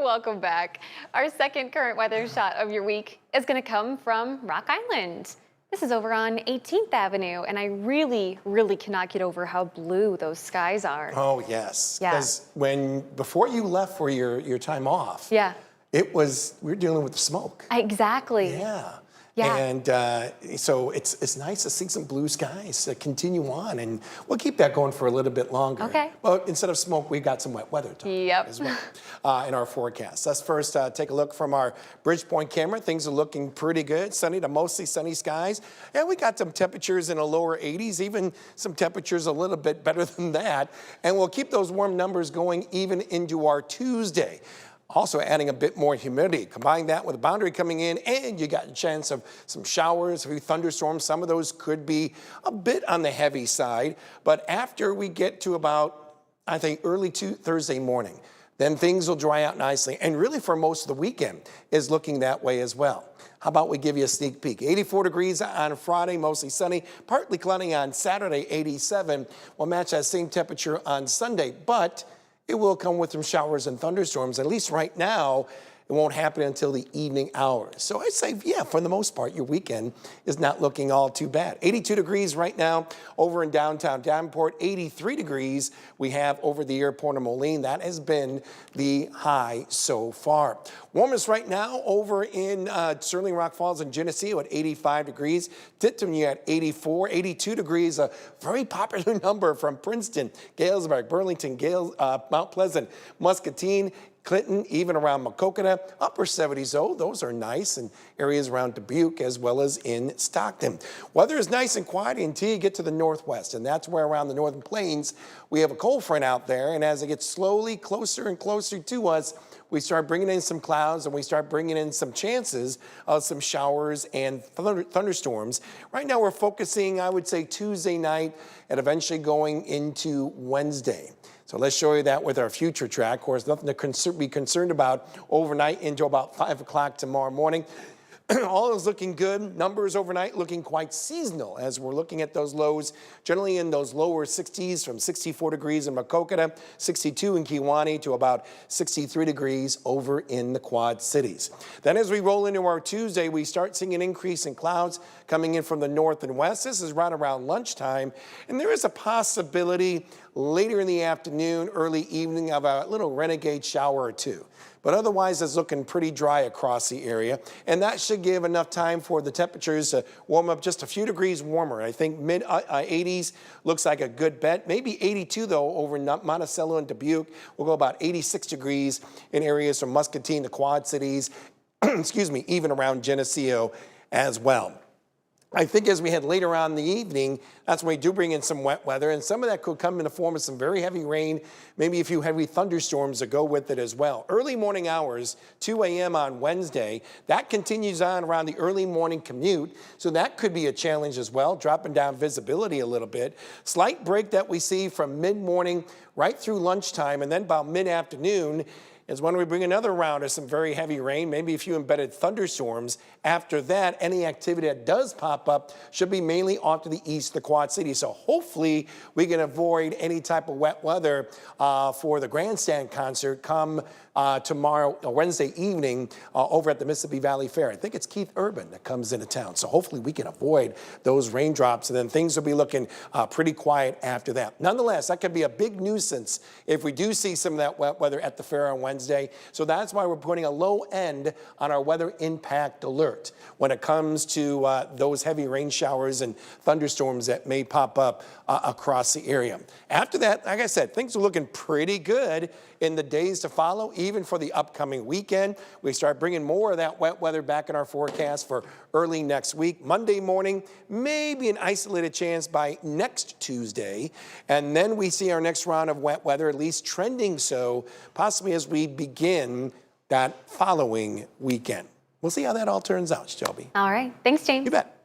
Welcome back. Our second current weather shot of your week is going to come from Rock Island. This is over on 18th Avenue, and I really cannot get over how blue those skies are. Oh, yes. Yeah. Because before you left for your time off, Yeah. we were dealing with the smoke. Exactly. Yeah. Yeah. And so it's nice to see some blue skies continue on, and we'll keep that going for a little bit longer. Okay. But instead of smoke, we've got some wet weather as well in our forecast. Let's first take a look from our Bridgepoint camera. Things are looking pretty good. Sunny to mostly sunny skies. And we got some temperatures in the lower 80s, even some temperatures a little bit better than that. And we'll keep those warm numbers going even into our Tuesday. Also adding a bit more humidity. Combine that with a boundary coming in, and you got a chance of some showers, a few thunderstorms. Some of those could be a bit on the heavy side, but after we get to about, I think, early Thursday morning, then things will dry out nicely, and really for most of the weekend is looking that way as well. How about we give you a sneak peek? 84 degrees on Friday, mostly sunny, partly cloudy on Saturday, 87. We'll match that same temperature on Sunday, but it will come with some showers and thunderstorms. At least right now, it won't happen until the evening hours. So I'd say, yeah, for the most part, your weekend is not looking all too bad. 82 degrees right now over in downtown Davenport. 83 degrees we have over the airport of Moline. That has been the high so far. Warmest right now over in Sterling Rock Falls and Geneseo at 85 degrees. Tipton, you at 84, 82 degrees, a very popular number from Princeton, Galesburg, Burlington, Mount Pleasant, Muscatine, Clinton, even around Macokota, upper 70s, though. Those are nice in areas around Dubuque as well as in Stockton. Weather is nice and quiet until you get to the northwest, and that's where around the northern plains we have a cold front out there, and as it gets slowly closer and closer to us, we start bringing in some clouds and we start bringing in some chances of some showers and thunderstorms. Right now we're focusing, I would say, Tuesday night and eventually going into Wednesday. So let's show you that with our future track. Of course, nothing to be concerned about overnight into about 5 o'clock tomorrow morning. All is looking good. Numbers overnight looking quite seasonal as we're looking at those lows, generally in those lower 60s from 64 degrees in Macokota, 62 in Kewaunee to about 63 degrees over in the Quad Cities. Then as we roll into our Tuesday, we start seeing an increase in clouds coming in from the north and west. This is right around lunchtime, and there is a possibility later in the afternoon, early evening of a little renegade shower or two. But otherwise, it's looking pretty dry across the area, and that should give enough time for the temperatures to warm up just a few degrees warmer. I think mid-80s looks like a good bet. Maybe 82, though, over Monticello and Dubuque. We'll go about 86 degrees in areas from Muscatine to Quad Cities, excuse me, even around Geneseo as well. I think as we head later on in the evening, that's when we do bring in some wet weather, and some of that could come in the form of some very heavy rain, maybe a few heavy thunderstorms that go with it as well. Early morning hours, 2 a.m. on Wednesday, that continues on around the early morning commute, so that could be a challenge as well, dropping down visibility a little bit. Slight break that we see from mid-morning right through lunchtime, and then about mid-afternoon is when we bring another round of some very heavy rain, maybe a few embedded thunderstorms. After that, any activity that does pop up should be mainly off to the east of the Quad Cities. So hopefully we can avoid any type of wet weather for the grandstand concert come tomorrow, Wednesday evening, over at the Mississippi Valley Fair. I think it's Keith Urban that comes into town. So hopefully we can avoid those raindrops, and then things will be looking pretty quiet after that. Nonetheless, that could be a big nuisance if we do see some of that wet weather at the fair on Wednesday. So that's why we're putting a low end on our weather impact alert when it comes to those heavy rain showers and thunderstorms that may pop up across the area. After that, like I said, things are looking pretty good in the days to follow, even for the upcoming weekend. We start bringing more of that wet weather back in our forecast for early next week. Monday morning, maybe an isolated chance by next Tuesday. And then we see our next round of wet weather, at least trending so, possibly as we begin that following weekend. We'll see how that all turns out, Shelby. All right. Thanks, James. You bet.